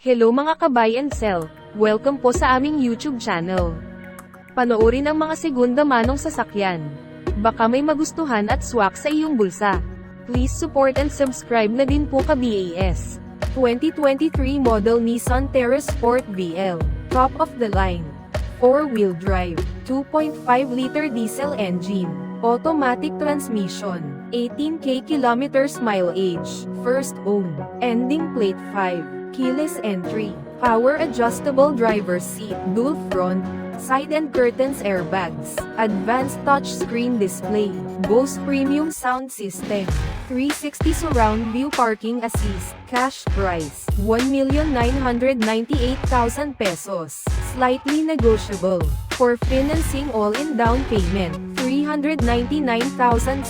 Hello mga ka-buy and sell, welcome po sa aming YouTube channel. Panoorin ang mga segunda manong sasakyan. Baka may magustuhan at swak sa iyong bulsa. Please support and subscribe na din po ka-BAS. 2023 model Nissan Terra Sport VL, top of the line. 4-wheel drive, 2.5-liter diesel engine, automatic transmission, 18k kilometers mileage, first owned, ending plate 5. Keyless entry, power adjustable driver's seat, dual front, side and curtains airbags, advanced touchscreen display, Bose premium sound system, 360 surround view parking assist, cash price, 1,998,000 pesos, slightly negotiable. For financing all-in down payment, 399,600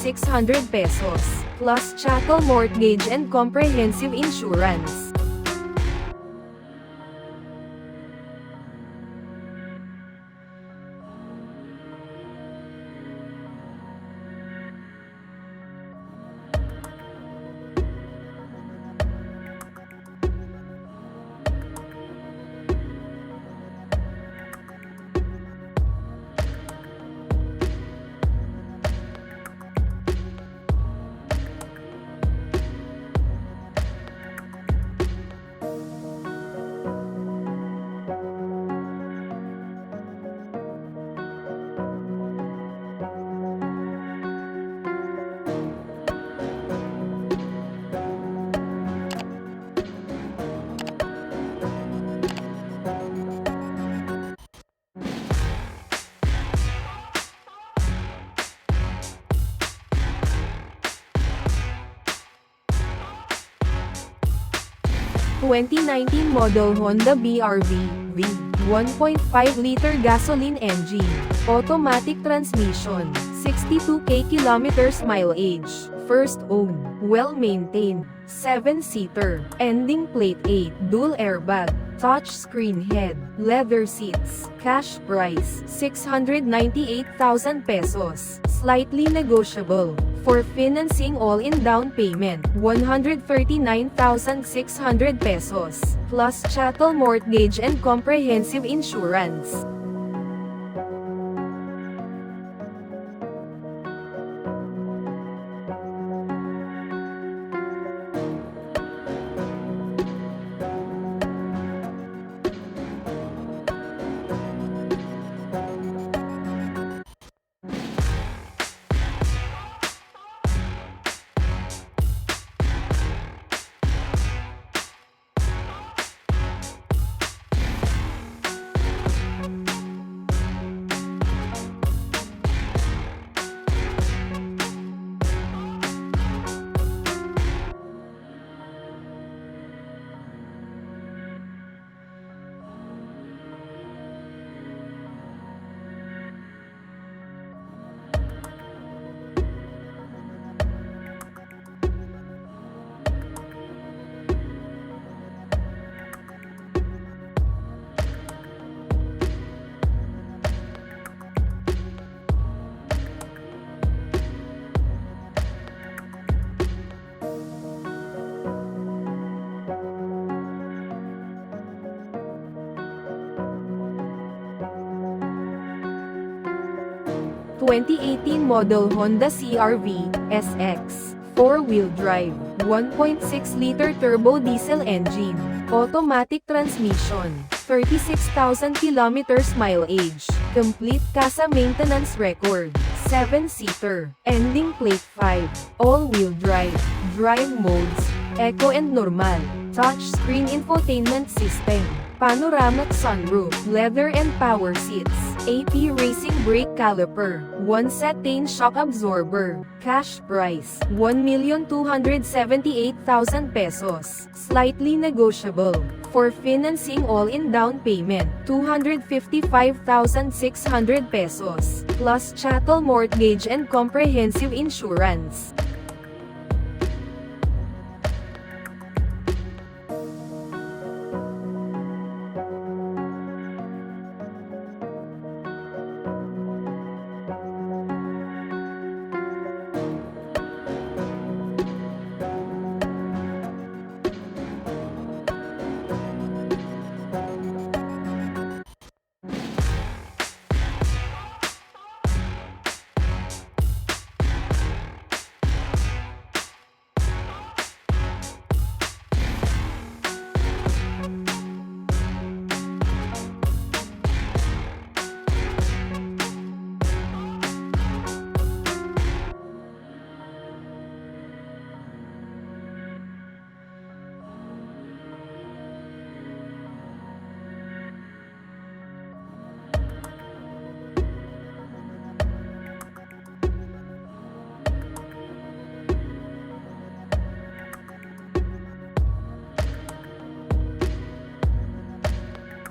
pesos, plus chattel mortgage and comprehensive insurance. (2019 model Honda CRV V 1.5-liter gasoline engine, automatic transmission, 62k kilometers mileage, first owned, well-maintained, 7-seater, ending plate 8, dual airbag, touchscreen head, leather seats, cash price, 698,000 pesos, slightly negotiable. For financing all-in down payment, 139,600 pesos, plus chattel mortgage and comprehensive insurance. (2018 model Honda CRV SX, 4-wheel drive, 1.6-liter turbo diesel engine, automatic transmission, 36,000 kilometers mileage, complete casa maintenance record, 7-seater, ending plate 5, all-wheel drive, drive modes, eco and normal, touchscreen infotainment system, panoramic sunroof, leather and power seats, AP racing brake caliper, 1-setane shock absorber, cash price, 1,278,000 pesos, slightly negotiable. For financing all-in down payment, 255,600 pesos, plus chattel mortgage and comprehensive insurance.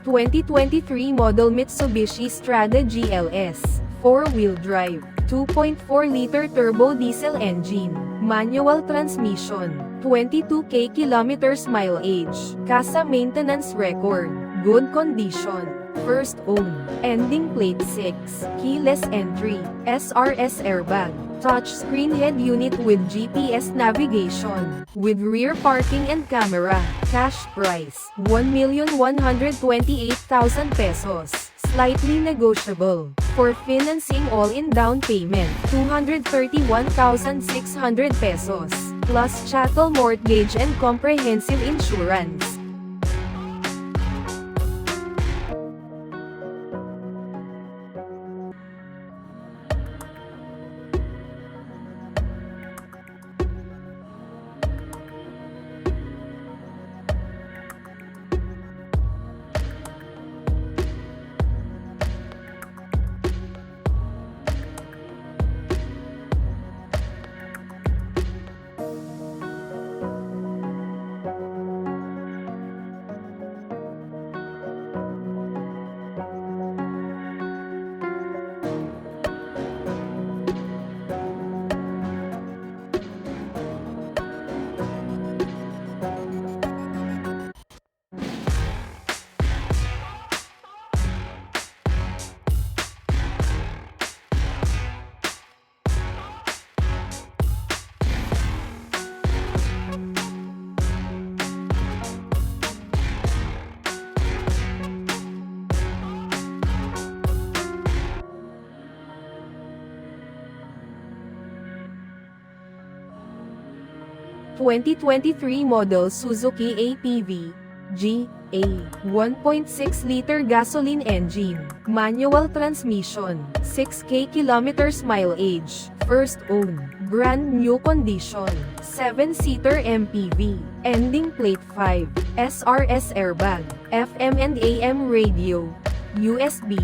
2023 model Mitsubishi Strada GLS, 4-wheel drive, 2.4-liter turbo diesel engine, manual transmission, 22k kilometers mileage, kasa maintenance record, good condition, first owned, ending plate 6, keyless entry, SRS airbag, touchscreen head unit with GPS navigation, with rear parking and camera, cash price, 1,128,000 pesos, slightly negotiable. For financing all-in down payment, 231,600 pesos, plus chattel mortgage and comprehensive insurance. (2023 model Suzuki APV GA, 1.6-liter gasoline engine, manual transmission, 6k kilometers mileage, first owned, brand new condition, 7-seater MPV, ending plate 5, SRS airbag, FM and AM radio, USB,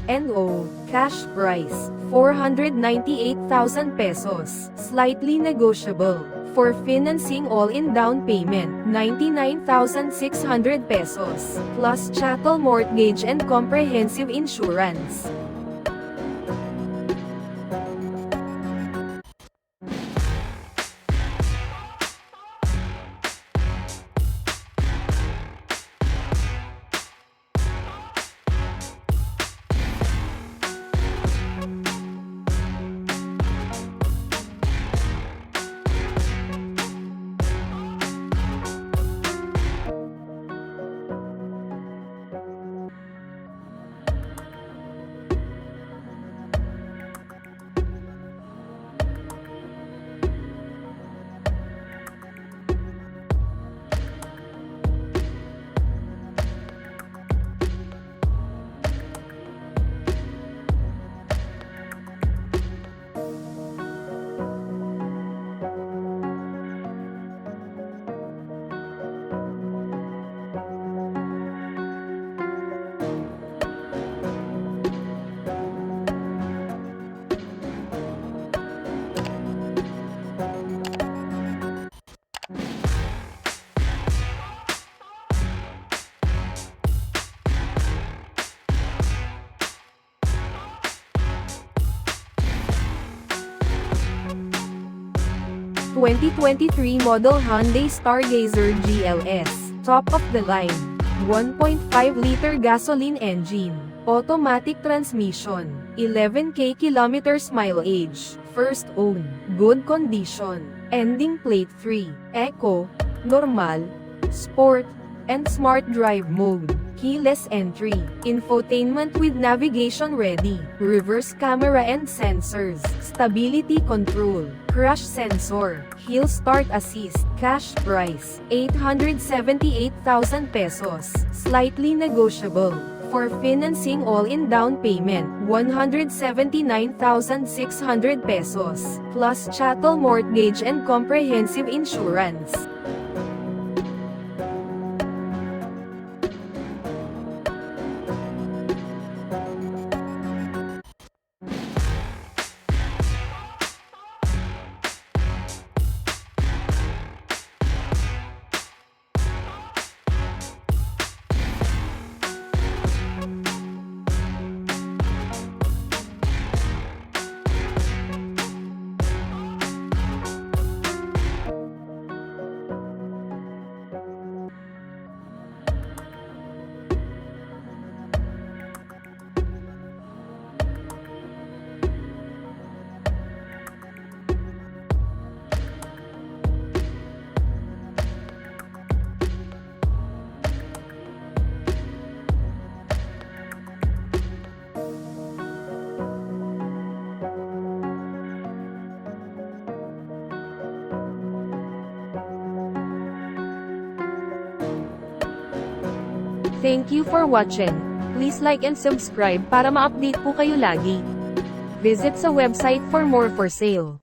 NO, cash price, 498,000 pesos, slightly negotiable. For financing all-in down payment, 99,600 pesos, plus chattel mortgage and comprehensive insurance. (2023 model Hyundai Stargazer GLS, top of the line, 1.5-liter gasoline engine, automatic transmission, 11k kilometers mileage, first owned, good condition, ending plate 3, Eco, Normal, Sport, and Smart Drive mode, keyless entry, infotainment with navigation ready, reverse camera and sensors, stability control, crash sensor, hill start assist, cash price, 878,000 pesos, slightly negotiable. For financing all-in down payment, 179,600 pesos, plus chattel mortgage and comprehensive insurance. Thank you for watching. Please like and subscribe para ma-update po kayo lagi. Visit sa website for more for sale.